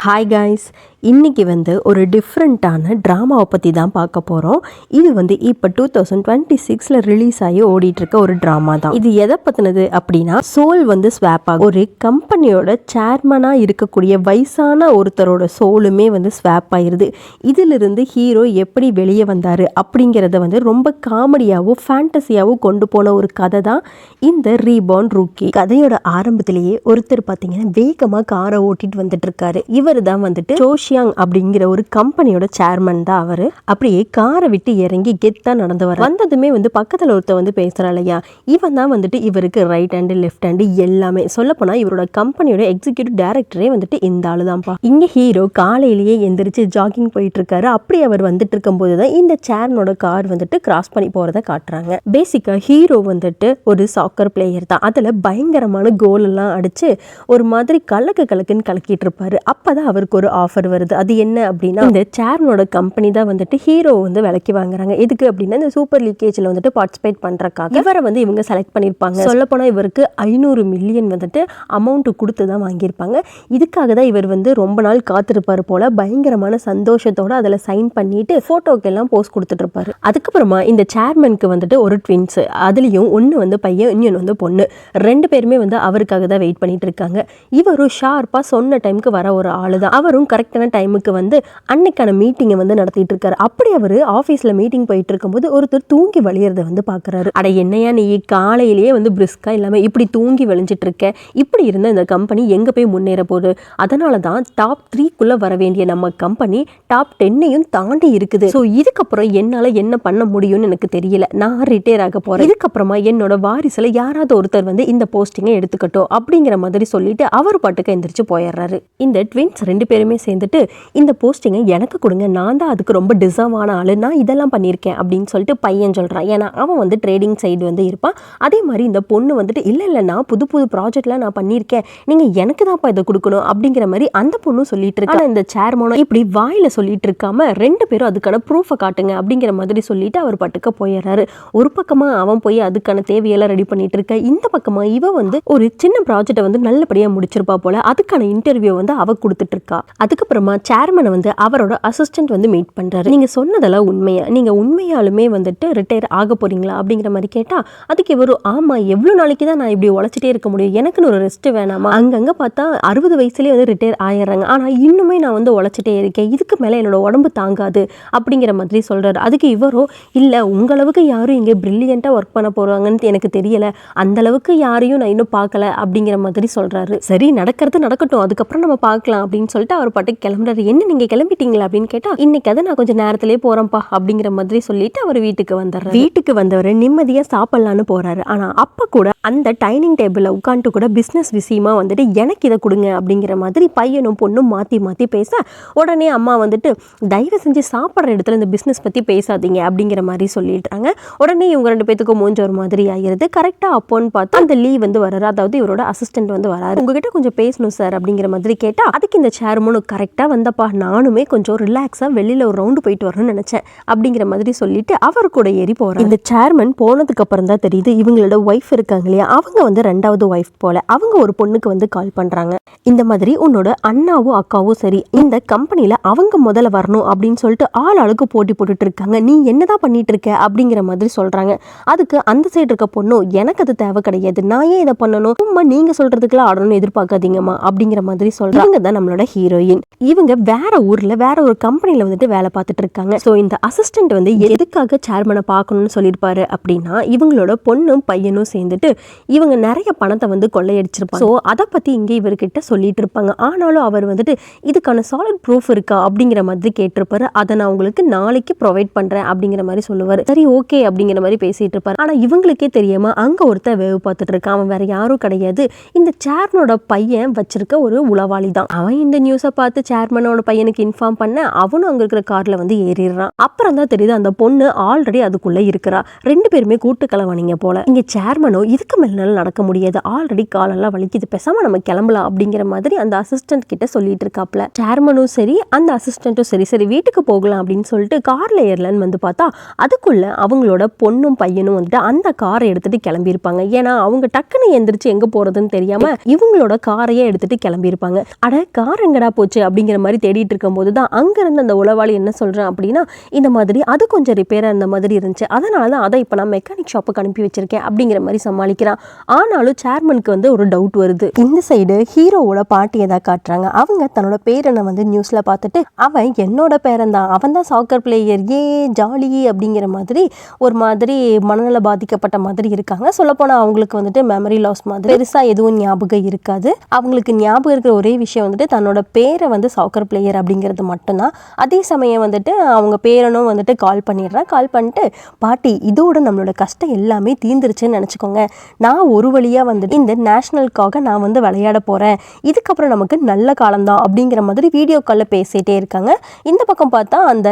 Hi guys, இன்றைக்கி ஒரு டிஃப்ரெண்ட்டான ட்ராமாவை பற்றி தான் பார்க்க போகிறோம். இது இப்போ 2026 ரிலீஸ் ஆகி ஓடிட்டுருக்க ஒரு ட்ராமா தான். இது எதை பற்றினது அப்படின்னா, சோல் ஸ்வாப் ஆகும். ஒரு கம்பெனியோட சேர்மனாக இருக்கக்கூடிய வயசான ஒருத்தரோட சோலுமே ஸ்வாப் ஆயிடுது. இதிலிருந்து ஹீரோ எப்படி வெளியே வந்தார் அப்படிங்கிறத ரொம்ப காமெடியாகவும் ஃபேண்டஸியாகவும் கொண்டு போன ஒரு கதை தான் இந்த ரீபார்ன் ரூக்கி. கதையோட ஆரம்பத்திலேயே ஒருத்தர் பார்த்தீங்கன்னா வேகமாக காரை ஓட்டிட்டு வந்துட்டு இருக்காரு. இவர் தான் ஜோஷியாங் அப்படிங்கிற ஒரு கம்பெனியோட சேர்மன் தான் அவரு. அப்படியே காரை விட்டு இறங்கி கெத்தா நடந்து வர வந்ததுமே பக்கத்துல ஒருத்தர் பேசுறா இல்லையா, இவன் தான் இவருக்கு ரைட் ஹேண்டு லெஃப்ட் ஹேண்டு எல்லாமே. சொல்ல போனா இவரோட கம்பெனியோட எக்ஸிக்யூட்டிவ் டைரக்டரே இந்த ஆளுதான்ப்பா. இங்க ஹீரோ காலையிலேயே எந்திரிச்சு ஜாகிங் போயிட்டு இருக்காரு. அப்படி அவர் வந்துட்டு இருக்கும் போதுதான் இந்த சேர்மனோட கார் கிராஸ் பண்ணி போறதை காட்டுறாங்க. பேசிக்கா ஹீரோ ஒரு சாக்கர் பிளேயர் தான். அதுல பயங்கரமான கோல் எல்லாம் அடிச்சு ஒரு மாதிரி கலக்குன்னு கலக்கிட்டு இருப்பாரு. அப்பதான் அவருக்கு ஒரு ஆஃபர் வருது. அது என்ன அப்படின்னா, இந்த சேர்மனோட கம்பெனி தான் ஹீரோ விலைக்கு வாங்குறாங்க. எதுக்கு அப்படின்னா, இந்த சூப்பர் லீக்கேஜ்ல பார்ட்டிசிபேட் பண்றதுக்காக இவரை இவங்க செலக்ட் பண்ணிருப்பாங்க. சொல்ல போனா இவருக்கு 500 மில்லியன் அமௌண்ட் கொடுத்து தான் வாங்கியிருப்பாங்க. இதுக்காக தான் இவர் ரொம்ப நாள் காத்திருப்பாரு போல. பயங்கரமான சந்தோஷத்தோட அதில் சைன் பண்ணிட்டு போட்டோக்கு எல்லாம் போஸ்ட் கொடுத்துட்டு இருப்பாரு. அதுக்கப்புறமா இந்த சேர்மனுக்கு ஒரு ட்வின்ஸ், அதுலயும் ஒன்னு பையன், இன்னொன்னு பொண்ணு. ரெண்டு பேருமே அவருக்காக தான் வெயிட் பண்ணிட்டு இருக்காங்க. இவரும் ஷார்ப்பா சொன்ன டைமுக்கு வர ஒரு ஆளு தான். அவரும் கரெக்டான டைமுக்கு அன்னைக்கான மீட்டிங்கை நடத்திட்டு இருக்காரு. அப்படி அவர் ஆஃபீஸ்ல மீட்டிங் போயிட்டு இருக்கும்போது ஒருத்தர் தூங்கி வழியறத பாக்குறாரு. அட என்னையா நீ காலையிலேயே பிரிஸ்கா இல்லாம இப்படி தூங்கி வழிஞ்சிட்டு இருக்க, இப்படி இருந்த இந்த கம்பெனி எங்க போய் முன்னேற போகுது? அதனாலதான் டாப் 3க்குள்ள வர வேண்டிய நம்ம கம்பெனி டாப் 10ஐயும் தாண்டி இருக்குது. ஸோ இதுக்கப்புறம் என்னால என்ன பண்ண முடியும்னு எனக்கு தெரியல. நான் ரிட்டையர் ஆக போறேன். இதுக்கப்புறமா என்னோட வாரிசுல யாராவது ஒருத்தர் இந்த போஸ்டிங்கை எடுத்துக்கட்டும் அப்படிங்கிற மாதிரி சொல்லிட்டு அவர் பாட்டுக்கு எந்திரிச்சு போயிடுறாரு. இந்த ட்வின்ஸ் ரெண்டு பேருமே சேர்ந்துட்டு இந்த போஸ்டிங்கை எனக்கு கொடுங்க, நான் தான் அதுக்கு ரொம்ப டிசர்வ் ஆன ஆளு, நான் இதெல்லாம் பண்ணியிருக்கேன் அப்படின்னு சொல்லிட்டு பையன் சொல்கிறான். ஏன்னா அவன் ட்ரேடிங் சைடு இருப்பான். அதே மாதிரி இந்த பொண்ணு இல்லை நான் புது ப்ராஜெக்ட்லாம் நான் பண்ணியிருக்கேன், நீங்கள் எனக்கு தான்ப்பா இதை கொடுக்கணும் அப்படிங்கிற மாதிரி அந்த பொண்ணும் சொல்லிட்டு இருக்கா. இந்த சேர்மனோ இப்படி வாயில சொல்லிட்டு இருக்காம ரெண்டு பேரும் அதுக்கான ப்ரூஃபை காட்டுங்க அப்படிங்கிற மாதிரி சொல்லிட்டு அவர் பட்டுக்க போயிடுறாரு. ஒரு பக்கமா அவன் போய் அதுக்கான தேவையெல்லாம் ரெடி பண்ணிட்டு இருக்க, இந்த பக்கமா இவ ஒரு சின்ன ப்ராஜெக்டை நல்லபடியாக முடிச்சிருப்பா போல. அதுக்கான இன்டர்வியூ அவ கொடுத்துட்டு இருக்கா. அதுக்கப்புறமா சேர்மனை அவரோட அசிஸ்டன்ட் மீட் பண்றாரு. நீங்க சொன்னதெல்லாம் உண்மையா, நீங்க உண்மையாலுமே ரிட்டையர் ஆக போறீங்களா அப்படிங்கிற மாதிரி கேட்டா, அதுக்கு இவரு ஆமா, எவ்வளவு நாளைக்கு தான் நான் இப்படி உழைச்சிட்டே இருக்க முடியும், எனக்குன்னு ஒரு ரெஸ்ட் வேணாமா? அங்கங்க பார்த்தா 60 வயசுலயே ரிட்டையர் ஆயிடுறாங்க, ஆனா இன்னுமே நான் உழைச்சிட்டே இருக்கேன், இதுக்கு மேல என்னோட உடம்பு தாங்காது அப்படிங்கிற மாதிரி சொல்றாரு. அதுக்கு இவரோ இல்ல, உங்களவுக்கு யாரும் இங்க பிரில்லியண்டா ஒர்க் பண்ண போறாங்கன்னு எனக்கு தெரியல, அந்த அளவுக்கு யாரையும் நான் இன்னும் பார்க்கல அப்படிங்கிற மாதிரி சொல்றாரு. சரி, நடக்கிறது நடக்கட்டும், அதுக்கப்புறம் நம்ம பார்க்கலாம் அப்படின்னு சொல்லிட்டு அவர் பாட்டுக்கு கிளம்புறாரு. என்ன நீங்க கிளம்பிட்டீங்களா அப்படின்னு கேட்டா, இன்னைக்கு அதை நான் கொஞ்சம் நேரத்திலேயே போறேன்ப்பா அப்படிங்கிற மாதிரி சொல்லிட்டு அவர் வீட்டுக்கு வந்துடுறாரு. வீட்டுக்கு வந்தவர் நிம்மதியா சாப்பிடலான்னு போறாரு. ஆனா அப்ப கூட அந்த டைனிங் டேபிள்ல உட்காந்து கூட பிசினஸ் விஷயமா எனக்கு இதை கொடுங்க அப்படிங்கிற மாதிரி பையனும் பொண்ணும் மாத்தி மாத்தி பேச, உடனே அம்மா தயவு செஞ்சு சாப்பிட்ற இடத்துல இந்த பிசினஸ் பத்தி பேசாதீங்க அப்படிங்கிற மாதிரி சொல்லிட்டாங்க. உடனே இவங்க ரெண்டு பேத்துக்கும் மூஞ்ச ஒரு மாதிரி ஆயிருது. கரெக்டா அப்போன்னு பார்த்தா அந்த லீ வராரு, அதாவது இவரோட அசிஸ்டன்ட் வராரு. உங்ககிட்ட கொஞ்சம் பேசணும் சார் அப்படிங்கிற மாதிரி கேட்டா, அதுக்கு இந்த சேர்மனும் கரெக்டா வந்தப்பா, நானுமே கொஞ்சம் ரிலாக்ஸா வெளியில ஒரு ரவுண்டு போயிட்டு வரணும்னு நினைச்சேன் அப்படிங்கிற மாதிரி சொல்லிட்டு அவர் கூட ஏறி போறாரு. இந்த சேர்மன் போனதுக்கு அப்புறம் தான் தெரியுது இவங்களோட ஒய்ஃப் இருக்காங்க இல்லையா, அவங்க ரெண்டாவது ஒய்ஃப் போல. அவங்க ஒரு பொண்ணுக்கு கால் பண்றாங்க. இந்த மாதிரி உன்னோட அண்ணாவும் அக்காவும் சரி, இந்த கம்பெனில அவங்க முதல்ல வரணும் அப்படின்னு சொல்லிட்டு ஆளுக்கு போட்டி போட்டுட்டு இருக்காங்க, நீ என்னதான் பண்ணிட்டு இருக்க அப்படிங்கிற மாதிரி சொல்றாங்க. அதுக்கு அந்த சைடு இருக்க பொண்ணும், எனக்கு அது தேவை கிடையாது, நான் ஏன் இதை பண்ணணும், சும்மா நீங்க சொல்றதுக்குலாம் ஆடணும்னு எதிர்பார்க்காதீங்கம்மா அப்படிங்கிற மாதிரி சொல்றாங்க. தான் நம்மளோட ஹீரோயின். இவங்க வேற ஊர்ல வேற ஒரு கம்பெனில வேலை பார்த்துட்டு இருக்காங்க. ஸோ இந்த அசிஸ்டன்ட் எதுக்காக சேர்மனை பார்க்கணும்னு சொல்லியிருப்பாரு அப்படின்னா, இவங்களோட பொண்ணும் பையனும் சேர்ந்துட்டு இவங்க நிறைய பணத்தை கொள்ளையடிச்சிருப்பாங்க. ஸோ அதை பத்தி இங்க இவர்கிட்ட சொல்லிட்டு இருப்பாங்க. ஆனாலும் அவர் இதுக்கான சாலிட் ப்ரூஃப் இருக்கா அப்படிங்கிற மாதிரி கேட்டிருப்பாரு. அதை நான் உங்களுக்கு நாளைக்கு ப்ரொவைட் பண்றேன் அப்படிங்கிற மாதிரி சொல்லுவாரு. சரி ஓகே அப்படிங்கிற மாதிரி பேசிட்டு இருப்பாரு. ஆனா இவங்களுக்கே தெரியாம அங்க ஒருத்தர் வேவு பார்த்துட்டு இருக்கான். அவன் வேற யாரும் கிடையாது, இந்த சேர்மனோட பையன் வச்சிருக்க ஒரு உளவாளி தான். அவன் இந்த நியூஸை பார்த்து சேர்மனோட பையனுக்கு இன்ஃபார்ம் பண்ண, அவனும் அங்க இருக்கிற கார்ல ஏறிடுறான். அப்புறம் தான் தெரியுது அந்த பொண்ணு ஆல்ரெடி அதுக்குள்ள இருக்கிறா. ரெண்டு பேருமே கூட்டு கலவானீங்க போல. இங்க சேர்மனோ இதுக்கு மேல நடக்க முடியாது, ஆல்ரெடி காலெல்லாம் வலிக்குது, பேசாம நம்ம கிளம்பலாம் அப்படிங்கிற மாதிரி அந்த அசிஸ்டன்ட் கிட்ட சொல்லிட்டு இருக்காப்ல. சேர்மனும் சரி அந்த அசிஸ்டன்ட்டும் சரி சரி வீட்டுக்கு போகலாம் அப்படின்னு சொல்லிட்டு கார்ல ஏறலன்னு பார்த்தா, அதுக்குள்ள அவங்களோட பொண்ணும் பையனும் அந்த காரை எடுத்துட்டு கிளம்பி இருப்பாங்க. ஏன்னா அவங்க டக்குன்னு எந்திரிச்சு எங்க போறதுன்னு தெரியாம இவங்களோட காரையே எடுத்துட்டு கிளம்பி இருப்பாங்க. அட கார் எங்கடா போச்சு அப்படிங்கிற அப்படிங்கிற மாதிரி தேடிட்டு இருக்கும்போது தான் அங்கேருந்து அந்த உளவாளி என்ன சொல்கிறேன் அப்படின்னா, இந்த மாதிரி அது கொஞ்சம் ரிப்பேராக இருந்த மாதிரி இருந்துச்சு, அதனால தான் அதை இப்போ நான் மெக்கானிக் ஷாப்புக்கு அனுப்பி வச்சிருக்கேன் அப்படிங்கிற மாதிரி சமாளிக்கிறான். ஆனாலும் சேர்மனுக்கு வந்து ஒரு டவுட் வருது. இந்த சைடு ஹீரோவோட பாட்டியை தான் காட்டுறாங்க. அவங்க தன்னோட பேரனை வந்து நியூஸில் பார்த்துட்டு, அவன் என்னோட பேரன் தான், அவன் தான் சாக்கர் பிளேயர், ஏ ஜாலி அப்படிங்கிற மாதிரி ஒரு மாதிரி மனநல பாதிக்கப்பட்ட மாதிரி இருக்காங்க. சொல்லப்போனால் அவங்களுக்கு வந்துட்டு மெமரி லாஸ் மாதிரி பெருசாக எதுவும் ஞாபகம் இருக்காது. அவங்களுக்கு ஞாபகம் இருக்கிற ஒரே விஷயம் வந்துட்டு தன்னோட பேரை வந்து சாக்கர் பிளேயர் அப்படிங்கிறது மட்டும்தான். அதே சமயம் வந்துட்டு அவங்க பேரனும் வந்துட்டு கால் பண்ணிடுறான். கால் பண்ணிட்டு, பாட்டி இதோட நம்மளோட கஷ்டம் எல்லாமே தீர்ந்துருச்சுன்னு நினச்சிக்கோங்க, நான் ஒரு வழியாக வந்துட்டு இந்த நேஷ்னலுக்காக நான் வந்து விளையாட போகிறேன், இதுக்கப்புறம் நமக்கு நல்ல காலம்தான் அப்படிங்கிற மாதிரி வீடியோ காலில் பேசிகிட்டே இருக்காங்க. இந்த பக்கம் பார்த்தா அந்த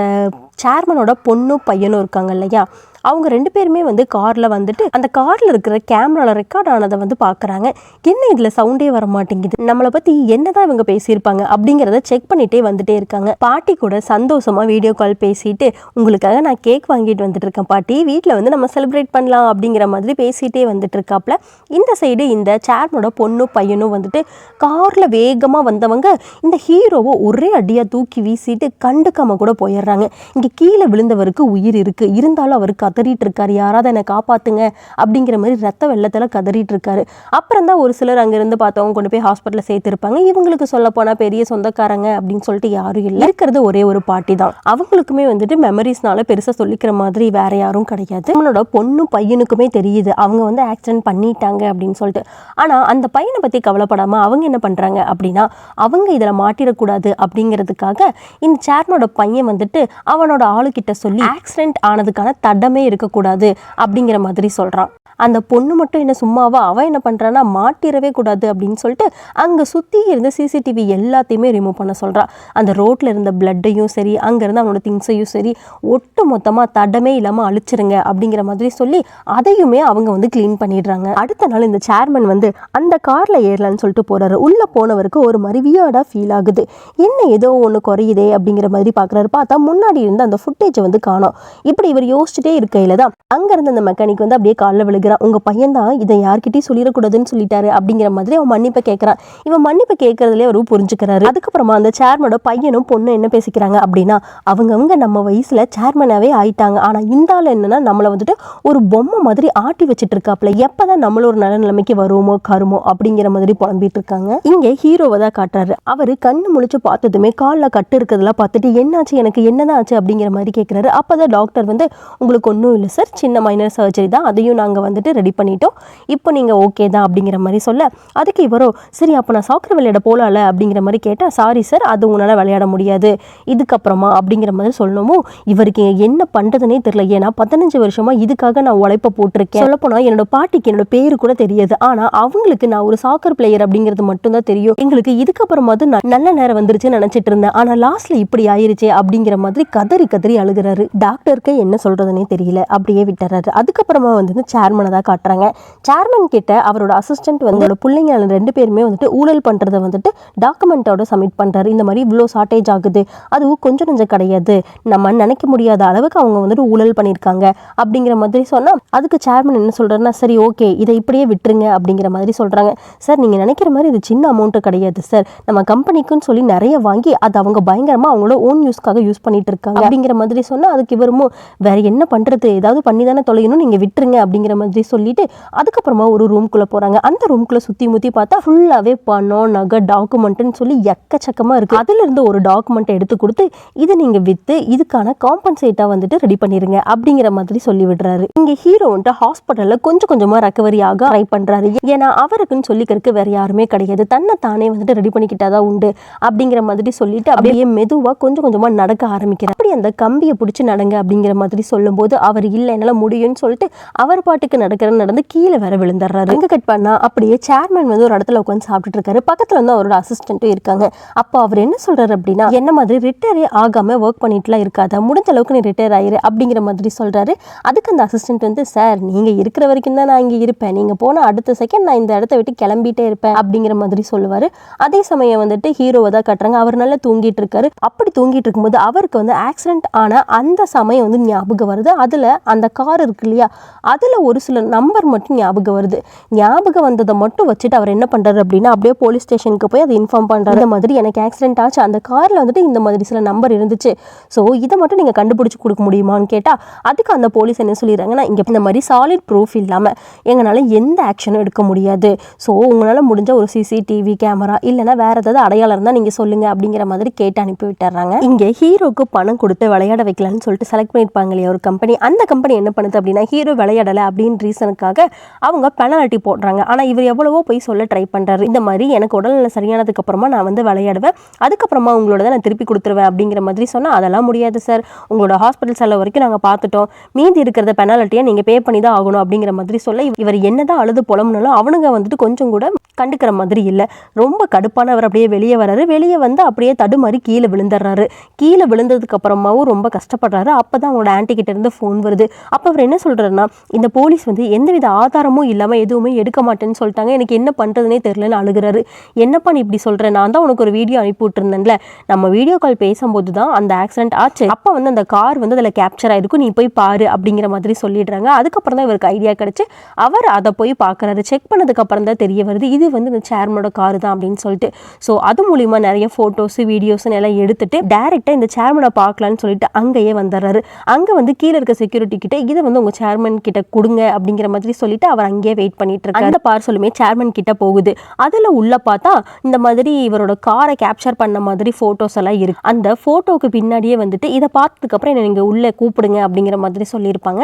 சேர்மனோட பொண்ணும் பையனும் இருக்காங்க இல்லையா, அவங்க 2 பேருமே வந்து காரில் வந்துட்டு அந்த காரில் இருக்கிற கேமராவில் ரெக்கார்ட் ஆனதை வந்து பார்க்குறாங்க. என்ன இதில் சவுண்டே வர மாட்டேங்குது, நம்மளை பற்றி என்னதான் இவங்க பேசியிருப்பாங்க அப்படிங்கிறத செக் பண்ணிகிட்டே வந்துட்டே இருக்காங்க. பாட்டி கூட சந்தோஷமாக வீடியோ கால் பேசிட்டு, உங்களுக்காக நான் கேக் வாங்கிட்டு வந்துட்டு இருக்கேன் பாட்டி, வீட்டில் வந்து நம்ம செலிப்ரேட் பண்ணலாம் அப்படிங்கிற மாதிரி பேசிகிட்டே வந்துட்டு இருக்காப்புல. இந்த சைடு இந்த சேர்மனோட பொண்ணும் பையனும் வந்துட்டு காரில் வேகமாக வந்தவங்க இந்த ஹீரோவை ஒரே அடியாக தூக்கி வீசிட்டு கண்டுக்காம கூட போயிடுறாங்க. இங்கே கீழே விழுந்தவருக்கு உயிர் இருக்குது, இருந்தாலும் அவருக்கு கதறிட்டு இருக்காரு, யாராவது என்னை காப்பாத்துங்க அப்படிங்கிற மாதிரி ரத்த வெள்ளத்தில் கதறிட்டு இருக்காரு. அப்புறம் தான் ஒரு சிலர் அங்கிருந்து பார்த்தவங்க கொண்டு போய் ஹாஸ்பிட்டலில் சேர்த்திருப்பாங்க. இவங்களுக்கு சொல்ல போனால் பெரிய சொந்தக்காரங்க அப்படின்னு சொல்லிட்டு யாரும் இல்லை, இருக்கிறது ஒரே ஒரு பாட்டி தான். அவங்களுக்குமே வந்துட்டு மெமரிஸ்னால பெருசாக சொல்லிக்கிற மாதிரி வேற யாரும் கிடையாது. நம்மளோட பொண்ணு பையனுக்குமே தெரியுது அவங்க வந்து ஆக்சிடென்ட் பண்ணிட்டாங்க அப்படின்னு சொல்லிட்டு. ஆனால் அந்த பையனை பற்றி கவலைப்படாமல் அவங்க என்ன பண்ணுறாங்க அப்படின்னா, அவங்க இதில் மாட்டிடக்கூடாது அப்படிங்கிறதுக்காக இந்த சேர்மனோட பையன் வந்துட்டு அவனோட ஆளுக்கிட்ட சொல்லி ஆக்சிடென்ட் ஆனதுக்கான தடமே இருக்கக்கூடாது அப்படிங்கிற மாதிரி சொல்கிறான். அந்த பொண்ணு மட்டும் என்ன சும்மாவா, அவன் என்ன பண்ணுறான்னா மாட்டிடவே கூடாது அப்படின்னு சொல்லிட்டு அங்கே சுற்றி இருந்த சிசிடிவி எல்லாத்தையுமே ரிமூவ் பண்ண சொல்கிறான். அந்த ரோட்டில் இருந்த பிளட்டையும் சரி, அங்கேருந்து அவனோட திங்ஸையும் சரி ஒட்டு மொத்தமாக தடமே இல்லாமல் அழிச்சிருங்க அப்படிங்கிற மாதிரி சொல்லி அதையுமே அவங்க வந்து க்ளீன் பண்ணிடுறாங்க. அடுத்த நாள் இந்த சேர்மன் வந்து அந்த காரில் ஏறலான்னு சொல்லிட்டு போகிறாரு. உள்ளே போனவருக்கு ஒரு மாதிரி வியர்டாக ஃபீல் ஆகுது. என்ன ஏதோ ஒன்று குறையுதே அப்படிங்கிற மாதிரி பார்க்குறாரு. பார்த்தா முன்னாடி இருந்து அந்த ஃபுட்டேஜை வந்து காணோம். இப்படி இவர் யோசிச்சுட்டே இருக்கையில் தான் அங்கேருந்து அந்த மெக்கானிக் வந்து அப்படியே காலில் விழுகிறான். உங்க பையன் தான் இதை யார்கிட்டயும் சொல்லிடக்கூடாதுன்னு சொல்லிட்டாரு அப்படிங்கிற மாதிரி அவன் மன்னிப்பை கேட்கறான். இவன் மன்னிப்பு கேட்கறதுலேயே அவரு புரிஞ்சுக்கிறாரு. அதுக்கப்புறமா அந்த சேர்மனோட பையனும் பொண்ணு என்ன பேசிக்கிறாங்க அப்படின்னா, அவங்க நம்ம வயசுல சேர்மனாவே ஆயிட்டாங்க, ஆனா இந்த ஆள் என்னன்னா நம்மளை வந்துட்டு ஒரு பொம்மை மாதிரி ஆட்டி வச்சுட்டு இருக்காப்ல, எப்பதான் நம்மள ஒரு நல்ல நிலைமைக்கு வருவோமோ கருமோ அப்படிங்கிற மாதிரி புலம்பிட்டு இருக்காங்க. இங்க ஹீரோவை தான் காட்டுறாரு. அவரு கண்ணு முழிச்சு பார்த்ததுமே காலில் கட்டு இருக்கிறதெல்லாம் பார்த்துட்டு என்னாச்சு, எனக்கு என்னதான் ஆச்சு அப்படிங்கிற மாதிரி கேட்கிறாரு. அப்பதான் டாக்டர் வந்து, உங்களுக்கு ஒன்றும் இல்லை சார், சின்ன மைனர் சர்ஜரி தான், அதையும் நாங்கள் வந்துட்டு ரெடி பண்ணிட்டோம், இப்போ நீங்கள் ஓகே தான் அப்படிங்கிற மாதிரி சொல்ல, அதுக்கு இவரோ சரி அப்போ நான் சாக்கர் விளையாட போகலாம்ல அப்படிங்கிற மாதிரி கேட்டால், சாரி சார் அது உங்களால் விளையாட முடியாது இதுக்கப்புறமா அப்படிங்கிற மாதிரி சொல்லணுமோ இவருக்கு என்ன பண்ணுறதுனே தெரியல. ஏன்னா 15 வருஷமாக இதுக்காக நான் உழைப்ப போட்டிருக்கேன். சொல்லப்போனால் என்னோட பாட்டிக்கு என்னோட பேரு கூட தெரியாது, ஆனால் அவங்களுக்கு நான் ஒரு சாக்கர் பிளேயர் அப்படிங்கிறது மட்டும்தான் தெரியும். எங்களுக்கு இதுக்கப்புறமாவது நல்ல நேரம் வந்துருச்சுன்னு நினச்சிட்டு இருந்தேன், ஆனால் லாஸ்ட்ல இப்படி ஆயிருச்சே அப்படிங்கிற மாதிரி கதறி கதறி அழுகிறாரு. டாக்டருக்கு என்ன சொல்றதுன்னே தெரியல, அப்படியே விட்டுறாரு. அதுக்கப்புறமா வந்து சேர்மனை தான் காட்டுறாங்க. சேர்மன் கிட்ட அவரோட அசிஸ்டன்ட் வந்து பிள்ளைங்க 2 பேருமே வந்துட்டு ஊழல் பண்றதை வந்துட்டு டாக்குமெண்டோட சப்மிட் பண்றாரு. இந்த மாதிரி இவ்வளோ ஷார்ட்டேஜ் ஆகுது, அதுவும் கொஞ்சம் நெஞ்சம் கிடையாது, நம்ம நினைக்க முடியாத அளவுக்கு அவங்க வந்துட்டு ஊழல் பண்ணியிருக்காங்க அப்படிங்கிற மாதிரி சொன்னா, அதுக்கு சேர்மன் என்ன சொல்றாருன்னா, சரி ஓகே இதை இப்படியே விட்டுருங்க அப்படிங்கிற மாதிரி சொல்றாங்க. சார் நீங்க நினைக்கிற மாதிரி இது சின்ன அமௌண்ட் கிடையாது சார், நம்ம கம்பெனிக்குன்னு சொல்லி நிறைய வாங்கி அது அவங்க பயங்கரமா அவங்களோட ஓன் யூஸ்க்காக யூஸ் பண்ணிட்டு இருக்காங்க அப்படிங்கிற மாதிரி சொன்னா, அதுக்கு இவரும் வேற என்ன பண்றது, ஏதாவது பண்ணி தானே தொலையணும், நீங்க விட்டுருங்க அப்படிங்கிற மாதிரி சொல்லிட்டு அதுக்கப்புறமா ஒரு ரூம்குள்ள போறாங்க. அந்த ரூம்குள்ள சுத்தி முத்தி பார்த்தா ஃபுல்லாவே பணம் நகை டாக்குமெண்ட்னு சொல்லி எக்கச்சக்கமா இருக்கு. அதுல இருந்து ஒரு டாக்குமெண்ட் எடுத்து கொடுத்து இதை நீங்க வித்து இதுக்கான காம்பன்சேட்டா வந்துட்டு ரெடி பண்ணிருங்க அப்படிங்கிற மாதிரி சொல்லி விடுறாரு. இங்க ஹீரோ வந்துட்டு ஹாஸ்பிட்டல்ல கொஞ்சம் கொஞ்சமா ரெக்கவரி ஆக ட்ரை பண்றாரு. ஏன்னா அவருக்குன்னு சொல்லிக்கிறதுக்கு வேற யாருமே கிடையாது, தன்னை தானே வந்துட்டு ரெடி பண்ணிக்கிட்டாதான் உண்டு அப்படிங்கிற மாதிரி சொல்லிட்டு அப்படியே மெதுவா கொஞ்சம் கொஞ்சமா நடக்க ஆரம்பிக்கிறார். அப்படி அந்த கம்பியை பிடிச்சி நடங்க அப்படிங்கிற மாதிரி சொல்லும் போது அவர் இல்ல என்னால முடியும்னு சொல்லிட்டு அவர் பாட்டுக்கு நடந்து கீழே வேற விழுந்துடுறாரு. அங்க கட் பண்ணா அப்படியே சேர்மன் வந்து ஒரு இடத்துல உட்காந்து சாப்பிட்டுட்டு இருக்காரு. பக்கத்துல வந்து அவரோட அசிஸ்டன்ட்டும் இருக்காங்க. அப்போ அவர் என்ன சொல்றாரு அப்படின்னா, என்ன மாதிரி ரிட்டையரே ஆகாம ஒர்க் பண்ணிட்டுலாம் இருக்காத, முடிஞ்ச அளவுக்கு நீ ரிட்டையர் ஆயிரு அப்படிங்கிற மாதிரி சொல்றாரு. அதுக்கு அந்த அசிஸ்டன்ட் வந்து, சார் நீங்க இருக்கிற வரைக்கும் தான் நான் இங்க இருப்பேன், நீங்க போன அடுத்த செகண்ட் நான் இந்த இடத்த விட்டு கிளம்பிட்டே இருப்பேன் அப்படிங்கிற மாதிரி சொல்லுவாரு. அதே சமயம் வந்துட்டு ஹீரோவை தான் கட்டுறாங்க. அவர் நல்லா தூங்கிட்டு இருக்காரு. அப்படி தூங்கிட்டு இருக்கும்போது அவருக்கு வந்து ஆக்சிடென்ட் ஆன அந்த சமயம் வந்து ஞாபகம் வருது. அதுல அதில் அந்த கார் இருக்கு இல்லையா, அதில் ஒரு சில நம்பர் மட்டும் ஞாபகம் வருது. ஞாபகம் வந்ததை மட்டும் வச்சுட்டு அவர் என்ன பண்ணுறாரு அப்படின்னா, அப்படியே போலீஸ் ஸ்டேஷனுக்கு போய் அதை இன்ஃபார்ம் பண்ணுறாரு. இந்த மாதிரி எனக்கு ஆக்சிடென்ட் ஆச்சு, அந்த காரில் வந்துட்டு இந்த மாதிரி சில நம்பர் இருந்துச்சு, ஸோ இதை மட்டும் நீங்கள் கண்டுபிடிச்சி கொடுக்க முடியுமான்னு கேட்டால், அதுக்கு அந்த போலீஸ் என்ன சொல்லிடுறாங்கன்னா, இங்கே இந்த மாதிரி சாலிட் ப்ரூஃப் இல்லாமல் எங்களால் எந்த ஆக்ஷனும் எடுக்க முடியாது, ஸோ உங்களால் முடிஞ்ச ஒரு சிசிடிவி கேமரா இல்லைனா வேறு ஏதாவது அடையாளம் இருந்தால் நீங்கள் சொல்லுங்கள் அப்படிங்கிற மாதிரி கேட்டு அனுப்பி விட்டுறாங்க. இங்கே ஹீரோக்கு பணம் கொடுத்து விளையாட வைக்கலான்னு சொல்லிட்டு செலக்ட் பண்ணியிருப்பாங்க இல்லையா ஒரு கம்பெனி, அந்த கம்பெனி என்ன பண்ணுது அப்படின்னா, ஹீரோ விளையாடலை அப்படின்னு ரீசனுக்காக அவங்க பெனால்ட்டி போடுறாங்க. ஆனால் இவர் எவ்வளவோ போய் சொல்ல ட்ரை பண்ணுறாரு, இந்த மாதிரி எனக்கு உடல்நிலை சரியானதுக்கு அப்புறமா நான் வந்து விளையாடுவேன், அதுக்கப்புறமா உங்களோட தான் நான் திருப்பி கொடுத்துருவேன் அப்படிங்கிற மாதிரி சொன்னால், அதெல்லாம் முடியாது சார், உங்களோட ஹாஸ்பிட்டல் செலவு வரைக்கும் நாங்கள் பார்த்துட்டோம், மீதி இருக்கிறத பெனால்ட்டியை நீங்கள் பே பண்ணி தான் ஆகணும் அப்படிங்கிற மாதிரி சொல்ல, இவர் என்னதான் அழுது புலம்புனாலும் அவனுங்க வந்துட்டு கொஞ்சம் கூட கண்டுக்கிற மாதிரி இல்லை. ரொம்ப கடுப்பானவர் அப்படியே வெளியே வராரு. வெளியே வந்து அப்படியே தடுமாறி கீழே விழுந்துடுறாரு. கீழே விழுந்ததுக்கு அப்புறமாவும் ரொம்ப கஷ்டப்படுறாரு. அப்போ தான் அவங்களோட ஆன்ட்டி கிட்ட இருந்து ஃபோன் வருது. அப்போ அவர் என்ன சொல்கிறாருன்னா, இந்த போலீஸ் வந்து எந்தவித ஆதாரமும் இல்லாமல் எதுவுமே எடுக்க மாட்டேன்னு சொல்லிட்டாங்க, எனக்கு என்ன பண்ணுறதுனே தெரியலன்னு அழுகிறாரு. என்னப்பா நீ இப்படி சொல்கிறேன், நான் தான் உனக்கு ஒரு வீடியோ அனுப்பி விட்டுருந்தேன்ல, நம்ம வீடியோ கால் பேசும்போது தான் அந்த ஆக்சிடென்ட் ஆச்சு, அப்போ வந்து அந்த கார் வந்து அதில் கேப்சர் ஆகிருக்கும், நீ போய் பாரு அப்படிங்கிற மாதிரி சொல்லிடுறாங்க. அதுக்கப்புறம் தான் இவருக்கு ஐடியா கிடச்சி அவர் அதை போய் பார்க்குறாரு. செக் பண்ணதுக்கு அப்புறம் தான் தெரிய வருது இது வந்து இந்த சேர்மனோட காரு தான் அப்படின்னு சொல்லிட்டு. ஸோ அது மூலிமா நிறைய ஃபோட்டோஸு வீடியோஸ்ன்னு எல்லாம் எடுத்துட்டு டேரெக்டாக இந்த சேர்மனை பார்க்கலான்னு சொல்லிட்டு அங்கேயே வந்துடுறாரு. அங்கே வந்து கீழே இருக்க செக்யூரிட்டி கிட்ட இதை வந்து உங்கள் சேர்மன் கிட்ட கொடுங்க அப்படிங்கிற மாதிரி சொல்லிட்டு அவர் அங்கேயே வெயிட் பண்ணிட்டு இருக்காரு. அந்த பார்சலுமே சேர்மன் கிட்ட போகுது. அதில் உள்ள பார்த்தா இந்த மாதிரி இவரோட காரை கேப்சர் பண்ண மாதிரி ஃபோட்டோஸ் எல்லாம் இருக்கு. அந்த ஃபோட்டோக்கு பின்னாடியே வந்துட்டு இதை பார்த்ததுக்கப்புறம் என்ன நீங்கள் உள்ளே கூப்பிடுங்க அப்படிங்கிற மாதிரி சொல்லியிருப்பாங்க.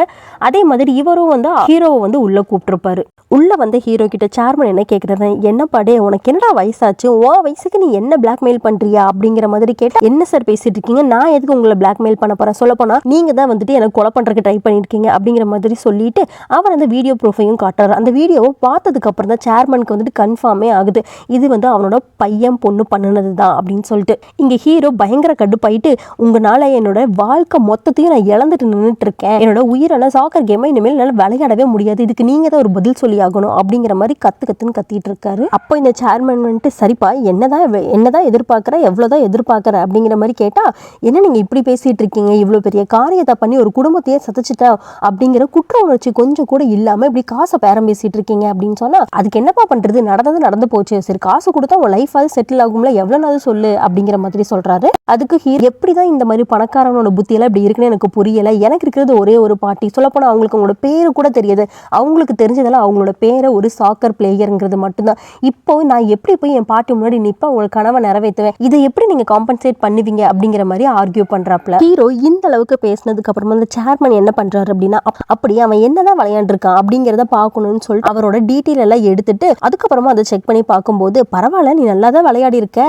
அதே மாதிரி இவரும் வந்து ஹீரோவை வந்து உள்ளே கூப்பிட்டுருப்பாரு. உள்ளே வந்த ஹீரோ கிட்ட சேர்மன் என்ன கேட்குறாரு, என்ன படே உனக்கு என்னடா வயசாச்சு, உன் வயசுக்கு நீ என்ன பிளாக்மெயில் பண்ணுறியா அப்படிங்கிற மாதிரி கேட்டால், என்ன சார் பேசிட்டு இருக்கீங்க, நான் எதுக்கு உங்களை பிளாக்மெயில் பண்ண போகிறேன், சொல்ல போனால் நீங்கள் தான் வந்துட்டு எனக்கு கொலை பண்ணுறதுக்கு ட்ரை பண்ணியிருக்கீங்க அப்படிங்கிற மாதிரி சொல்லிட்டு அவர் அந்த வீடியோ ப்ரூஃபையும் காட்டுறாரு. அந்த வீடியோவை பார்த்ததுக்கு அப்புறம் தான் சேர்மனுக்கு வந்துட்டு கன்ஃபார்மே ஆகுது இது வந்து அவனோட பையன் பொண்ணு பண்ணினது தான் அப்படின்னு சொல்லிட்டு. இங்கே ஹீரோ பயங்கர கடுப்பாயிட்டு, உங்களால் என்னோட வாழ்க்கை மொத்தத்தையும் நான் இழந்துட்டு நின்றுட்டு இருக்கேன், என்னோட உயிரான சாக்கர் கேமை இனிமேல் என்னால் விளையாடவே முடியாது, இதுக்கு நீங்கள் தான் ஒரு பதில் சொல்லி ஆகணும் அப்படிங்கிற மாதிரி கத்துன்னு கத்திட்டு இருக்காரு. அப்போ இந்த சேர்மன் வந்துட்டு, சரிப்பா என்னதான் எதிர்பார்க்குற, எவ்வளோதான் எதிர்பார்க்குற அப்படிங்கிற மாதிரி கேட்டால், என்ன நீங்கள் இப்படி பேசிகிட்டு இருக்கீங்க, இவ்வளோ பெரிய காரியத்தை பண்ணி ஒரு குடும்பத்தையே சதைச்சிட்டேன் அப்படிங்கிற குற்ற உணர்ச்சி கொஞ்சம் கூட இல்லாமல் இப்படி காசை பேரம் பேசிகிட்டு இருக்கீங்க அப்படின்னு சொன்னால், அதுக்கு என்னப்பா பண்ணுறது, நடந்து போச்சு, சரி காசு கொடுத்தா உங்கள் லைஃபாவது செட்டில் ஆகும்ல, எவ்வளோனாவது சொல்லு அப்படிங்கிற மாதிரி சொல்கிறாரு. அதுக்கு எப்படி தான் இந்த மாதிரி பணக்காரனோட புத்தியெல்லாம் இப்படி இருக்குன்னு எனக்கு புரியலை, எனக்கு இருக்கிறது ஒரே ஒரு பாட்டி, சொல்லப்போனால் அவங்களுக்கு அவங்களோட பேரு கூட தெரியாது, அவங்களுக்கு தெரிஞ்சதெல்லாம் அவங்களோட பேரை ஒரு சாக்கர் பிளேயருங்கிறது மட்டும்தான். இப்போ நான் எப்படி போய் என் பாட்டி முன்னாடி நிற்பேன், உங்களோட கனவை நிறைவேற்றுவேன், இதை எப்படி நீங்கள் காம்பன்சேட் பண்ணுவீங்க அப்படிங்கிற மாதிரி ஆர்கியூ பண்ணுறாப்புல. ஹீரோ இந்த அளவுக்கு பேசினதுக்கு அப்புறமா அந்த சேர்மன் என்ன பண்ணுறாரு அப்படின்னா, அப்படி அவன் என்னதான் விளையாண்டுருக்கான் அப்படிங்கிறத பார்க்கணும்னு சொல்லிட்டு அவரோட டீட்டெயில் எல்லாம் எடுத்துட்டு அதுக்கப்புறமா அதை செக் பண்ணி பார்க்கும்போது, பரவாயில்ல நீ நல்லா தான் விளையாடி இருக்க,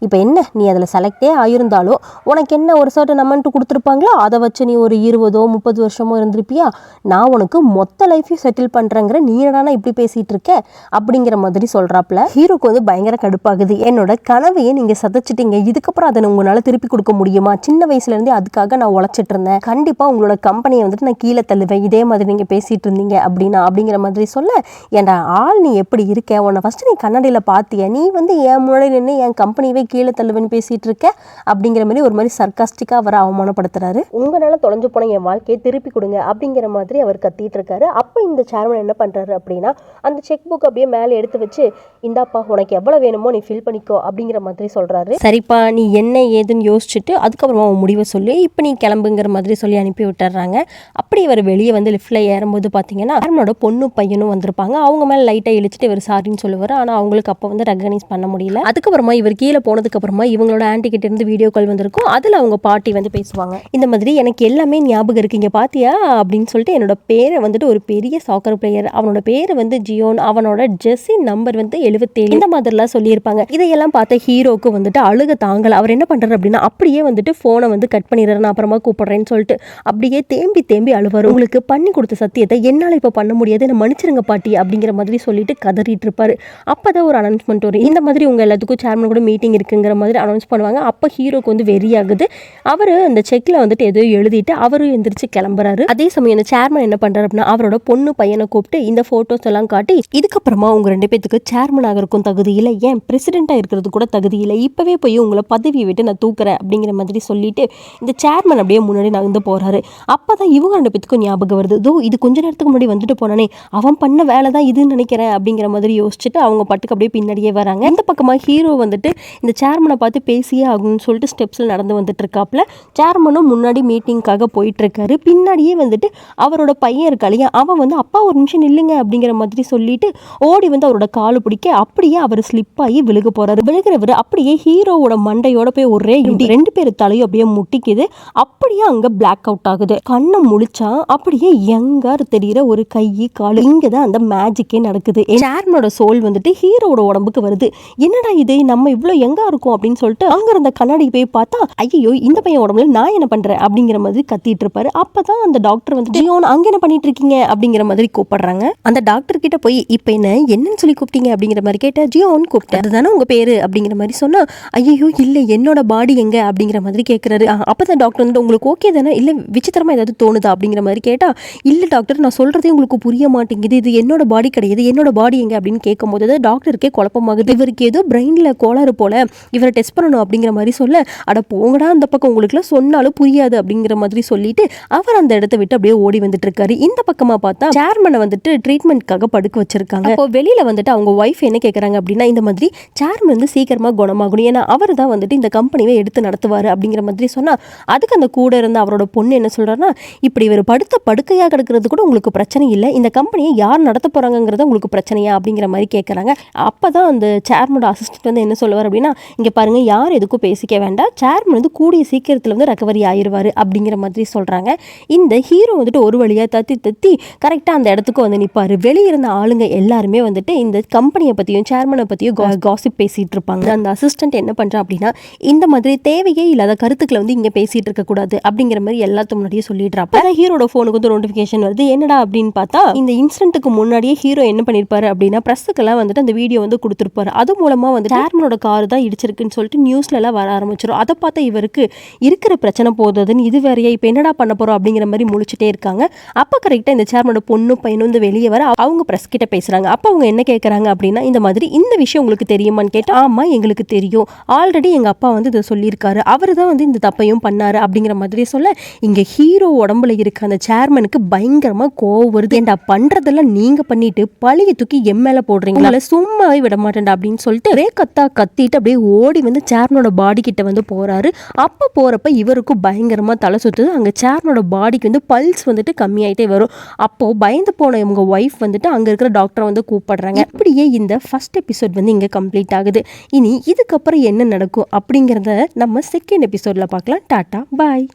இப்போ என்ன நீ அதில் செலக்டே ஆயிருந்தாலும் உனக்கு என்ன ஒரு சர்டன் அமௌண்ட் கொடுத்துருப்பாங்களோ அதை வச்சு நீ ஒரு 20-30 வருஷமோ இருந்திருப்பியா, நான் உனக்கு மொத்த லைஃபையும் செட்டில் பண்ணுறேங்கிற, நீ என்னடா இப்படி பேசிகிட்டு இருக்க அப்படிங்கிற மாதிரி சொல்கிறாப்புல. ஹீரோக்கு வந்து பயங்கர கடுப்பாகுது, என்னோட கனவையே நீங்கள் சதைச்சிட்டீங்க, இதுக்கப்புறம் அதை உங்களால் திருப்பி கொடுக்க முடியுமா, சின்ன வயசுலேருந்தே அதுக்காக நான் உழைச்சிட்டு இருந்தேன், கண்டிப்பாக உங்களோட கம்பெனியை வந்துட்டு நான் கீழே தள்ளுவேன், இதே மாதிரி நீங்கள் பேசிகிட்டு இருந்தீங்க அப்படிங்கிற மாதிரி சொல்ல, ஏன்டா ஆள் நீ எப்படி இருக்க, உன்னை ஃபஸ்ட்டு நீ கண்ணாடியில் பார்த்திய, நீ வந்து என் முன்னாடி நின்று என் கம்பெனியவே கீழே தள்ளுவேன்னு பேசிகிட்டு இருக்க அப்படிங்கிற மாதிரி ஒரு மாதிரி சர்க்காஸ்டிக்காக அவரை அவமானப்படுத்துறாரு. உங்களால் தொலைஞ்சு போன என் வாழ்க்கையை திருப்பி கொடுங்க அப்படிங்கிற மாதிரி அவர் கத்திட்டு இருக்காரு. அப்போ இந்த சேர்மன் என்ன பண்ணுறாரு அப்படின்னா, அந்த செக் புக் அப்படியே மேலே எடுத்து வச்சு, இந்தாப்பா உனக்கு எவ்வளோ வேணுமோ நீ ஃபில் பண்ணிக்கோ அப்படிங்கிற மாதிரி சொல்கிறாரு. சரிப்பா நீ என்ன ஏதுன்னு யோசிச்சுட்டு அதுக்கப்புறமா உன் முடிவை சொல்லி இப்போ நீ கிளம்புங்கிற மாதிரி சொல்லி அனுப்பி விட்டுறாங்க. அப்படி இவர் வெளியே வந்து லிஃப்ட்டில் ஏறும்போது பார்த்தீங்கன்னா அவனோட பொண்ணு பையனும் வந்திருப்பாங்க. அவங்க மேலே லைட்டாக இழிச்சிட்டு இவர் சாரின்னு சொல்லுவார். ஆனால் அவங்களுக்கு அப்போ வந்து ரெகனைஸ் பண்ண முடியல. அதுக்கப்புறமா இவர் கீழே போனதுக்கப்புறமா இவங்களோட ஆன்ட்டி கிட்ட இருந்து வீடியோ கால் வந்திருக்கும். அதில் அவங்க பாட்டி வந்து பேசுவாங்க, இந்த மாதிரி எனக்கு எல்லாமே ஞாபகம் இருக்குங்க பாத்தியா அப்படின்னு சொல்லிட்டு, என்னோட பேரை வந்துட்டு ஒரு பெரிய சாக்கர் பிளேயர், அவனோட பேர் வந்து ஜியோன், அவனோட ஜெர்சி நம்பர் வந்து 77, இந்த மாதிரிலாம் சொல்லியிருப்பாங்க. இதையெல்லாம் பார்த்த ஹீரோக்கு வந்துட்டு அழுக தாங்கல. அவர் என்ன பண்றாரு அப்படின்னா, அப்படியே வந்துட்டு போனை வந்து கட் பண்ணிடுறாரு, நான் அப்புறமா கூப்பிடுறேன்னு சொல்லிட்டு அப்படியே தேம்பி அழுவார். உங்களுக்கு பண்ணி கொடுத்த சத்தியத்தை என்னால் இப்போ பண்ண முடியாது, என்ன மன்னிச்சிருங்க பாட்டி அப்படிங்கிற மாதிரி சொல்லிட்டு கதறிட்டு இருப்பாரு. அப்போதான் ஒரு அனௌன்ஸ்மெண்ட் வரும், இந்த மாதிரி உங்க எல்லாத்துக்கும் சேர்மன் கூட மீட்டிங் இருக்குங்கிற மாதிரி அனௌன்ஸ் பண்ணுவாங்க. அப்போ ஹீரோக்கு வந்து வெறியாகுது. அவர் அந்த செக்ல வந்துட்டு ஏதோ எழுதிட்டு அவரும் எந்திரிச்சு கிளம்புறாரு. அதே சமயம் இந்த சேர்மன் என்ன பண்றாரு அப்படின்னா, அவரோட பொண்ணு பையனை கூப்பிட்டு இந்த போட்டோஸ் ஃபோட்டோஸ் எல்லாம் காட்டி இதுக்கப்புறமா உங்க 2 பேத்துக்கு சேர்மன் ஆகிறதுக்கும் தகுதி இல்லை, ஏன் பிரசிடென்ட்டாக இருக்கிறது கூட தகுதி இல்லை, இப்பவே போய் உங்களை பதவியை விட்டு நான் தூக்குறேன் அப்படிங்கிற மாதிரி சொல்லிட்டு இந்த சேர்மன் அப்படியே முன்னாடி நகர்ந்து போறாரு. அப்பதான் இவங்க 2 பேத்துக்கும் ஞாபகம் வருது, தோ இது கொஞ்ச நேரத்துக்கு முன்னாடி வந்துட்டு போனானே அவன் பண்ண வேலை தான் இதுன்னு நினைக்கிறேன் அப்படிங்கிற மாதிரி யோசிச்சுட்டு அவங்க பட்டுக்கு அப்படியே பின்னாடியே வராங்க. இந்த பக்கமா ஹீரோ வந்துட்டு இந்த சேர்மனை பார்த்து பேசியே ஆகும்னு சொல்லிட்டு ஸ்டெப்ஸில் நடந்து வந்துட்டு இருக்காப்புல. சேர்மனும் முன்னாடி மீட்டிங்காக போயிட்டு இருக்காரு. பின்னாடியே வந்துட்டு அவரோட பையன் இருக்காளையா, அவன் வந்து அப்பா ஒரு நிமிஷம் நில்லுங்க அப்படிங்கிற மாதிரி சொல்லிட்டு ஓடி வந்து அவரோட காலு பிடிக்க அப்படியே அவர் ஸ்லிப் ஆகி விழுக போறாரு. விழுகிறவர் அப்படியே ஹீரோவோட மண்டையோட போய் ஒரே இடி, 2 பேர் தலையும் அப்படியே முட்டிக்குது. அப்படியே அங்க பிளாக் அவுட் ஆகுது. கண்ணை முழிச்சா அப்படியே யங்கார் தெரியுற ஒரு கை காலு. இங்கதான் அந்த மேஜிக்கே நடக்குது. சேர்மனோட சோல் வந்துட்டு ஹீரோவோட உடம்புக்கு வருது. என்னடா இது, நம்ம இவ்வளவு யங்கா இருக்கும் அப்படின்னு சொல்லிட்டு அங்க இருந்த கண்ணாடி போய் பார்த்தா, ஐயோ இந்த பையன் உடம்புல நான் என்ன பண்றேன் அப்படிங்கிற மாதிரி கத்திட்டு இருப்பாரு. அப்பதான் அந்த டாக்டர் வந்து, ஜியோன் அங்க என்ன பண்ணிட்டு இருக்கீங்க அப்படிங்கிற மாதிரி கூப்பிடுறாங்க. அந்த டாக்டர் கிட்ட போய் இப்ப என்னன்னு சொல்லி கூப்பிட்டீங்க அப்படிங்கிற மாதிரி கேட்ட, ஜியோன் கூப்பிட்டேன், அதுதானே உங்க பேரு அப்படிங்கிற மாதிரி சொன்னா, ஐயோ இல்ல என்னோட பாடி எங்க அப்படிங்கிற மாதிரி கேட்கிறாரு. அப்பதான் டாக்டர் வந்துட்டு, உங்களுக்கு ஓகே தானே, இல்ல விசித்திரமா ஏதாவது தோணுதா அப்படிங்கிற மாதிரி கேட்டா, இல்ல டாக்டர் நான் சொல்றதே உங்களுக்கு புரிய மாட்டேங்குது, இது என்னோட பாடி கிடையாது, என்னோட பாடி எங்க அப்படின்னு கேட்கும் போது டாக்டருக்கே குழப்பமாகுது. இவருக்கு ஏதோ பிரெயின்ல கோளாறு போல, இவரை டெஸ்ட் பண்ணணும் அப்படிங்கிற மாதிரி சொல்ல, அட போங்கடா அந்த பக்கம், உங்களுக்குலாம் சொன்னாலும் புரியாது அப்படிங்கிற மாதிரி சொல்லிட்டு அவர் அந்த இடத்த விட்டு அப்படியே ஓடி வந்துட்டு இருக்காரு. இந்த பக்கமா பார்த்தா சேர்மனை வந்துட்டு ட்ரீட்மெண்ட்காக படுக்க வச்சிருக்காங்க. அப்போ வெளியில வந்துட்டு அவங்க ஒய்ஃப் என்ன கேட்கறாங்க அப்படின்னா, இந்த மாதிரி சேர்மன் வந்து சீக்கிரமா குணமாகணும், ஏன்னா அவர் தான் வந்துட்டு இந்த கம்பெனியை எடுத்து நடத்துவாரு அப்படிங்கிற மாதிரி சொன்னா, அதுக்கு அந்த கூட இருந்த அவரோட பொண்ணு என்ன சொல்றாருன்னா, இப்படி இவர் படுத்த படுக்கையா கிடக்கிறது கூட உங்களுக்கு பிரச்சனை இல்லை, இந்த கம்பெனியை யார் நடத்த போறாங்கிறத உங்களுக்கு பிரச்சனையா அப்படிங்கிற மாதிரி கேட்கறாங்க. அப்பதான் அந்த சேர்மனோட அசிஸ்டன்ட் வந்து என்ன சொல்லுவார் அப்படின்னா, இங்க பாருங்க யார் எதுக்கும் பேசிக்க வேண்டாம், சேர்மன் வந்து கூடிய சீக்கிரத்துல வந்து ரெக்கவரி ஆயிருவாரு அப்படிங்கிற மாதிரி சொல்றாங்க. இந்த ஹீரோ வந்துட்டு ஒரு வழியா தத்தி கரெக்டா அந்த இடத்துக்கு வந்து நிப்பாரு. வெளியே இருந்த ஆளுங்க எல்லாருமே வந்துட்டு இந்த கம்பெனியை பத்தியும் சேர்மனை பத்தியும் காசிப் பேசிட்டு இருப்பாங்க. அந்த அசிஸ்டன்ட் என்ன பண்றா அப்படின்னா, இந்த மாதிரி தேவையே இல்லாத கருத்துக்களை வந்து இங்க பேசிட்டு இருக்க கூடாது அப்படிங்கிற மாதிரி எல்லாத்துக்கு முன்னாடியே சொல்லிடுறாப்ப ஹீரோட போனுக்கு வந்து நோட்டிபிகேஷன் வருது. என்னடா அப்படின்னு பார்த்தா, இந்த இன்சிடென்ட்டுக்கு முன்னாடியே ஹீரோ என்ன பண்ணிருப்பாரு அப்படின்னா, பிரஸ்ஸுக்கெல்லாம் வந்துட்டு அந்த வீடியோ வந்து கொடுத்துருப்பாரு. அது மூலமா வந்து சேர்மனோட கார் தான் இடிச்சிருக்குன்னு சொல்லிட்டு நியூஸ்ல எல்லாம் வர ஆரம்பிச்சிடும். அதை பார்த்தா இவருக்கு இருக்கிற பிரச்சனை போதுன்னு இது வேறையா இப்ப என்னடா பண்ண போறோம் அப்படிங்கிற மாதிரி முழிச்சுட்டே இருக்காங்க. அப்ப கரெக்டா இந்த சேர்மனோட பொண்ணும் பையனும் வந்து வெளியே வர அவங்க பிரஸ் கிட்ட பேசுறாங்க. அப்ப அவங்க என்ன கேட்கறாங்க அப்படின்னா, இந்த மாதிரி இந்த விஷயம் உங்களுக்கு தெரியுமான்னு கேட்டா, ஆமா எங்களுக்கு தெரியும், ஆல்ரெடி எங்க அப்பா வந்து இதை சொல்லியிருக்காரு, அவரு தான் வந்து இந்த தப்பையும் பண்ணாரு அப்படிங்கிற மாதிரி சொல்ல, இங்க ஹீரோ உடம்புல இருக்க அந்த சேர்மனுக்கு பயங்கரமா கோவம் வருது. ஏண்டா பண்றதெல்லாம் நீங்க பண்ணிட்டு பழிய தூக்கி மேல போடுறீங்களா, சும்மாவே விட மாட்டேன்டா அப்படின்னு சொல்லிட்டு ஒரே கத்திட்டு அப்படியே ஓடி வந்து சேர்மனோட பாடி கிட்ட வந்து போறாரு. அப்ப போறப்ப இவருக்கும் பயங்கரமா தலை சுத்துது. அங்க சேர்மனோட பாடிக்கு வந்து பல்ஸ் வந்துட்டு கம்மியாயிட்டே வரும். அப்போ பயந்து போன இவங்க ஒய்ஃப் வந்துட்டு அங்க இருக்கிற டாக்டரை வந்து கூப்பிடுறாங்க. இப்படியே இந்த ஃபர்ஸ்ட் எபிசோட் வந்து இங்க கம்ப்ளீட் ஆகுது. இனி இதுக்கப்புறம் என்ன நடக்கும் அப்படிங்கறத நம்ம செகண்ட் எபிசோட்ல பார்க்கலாம். டாடா பாய்.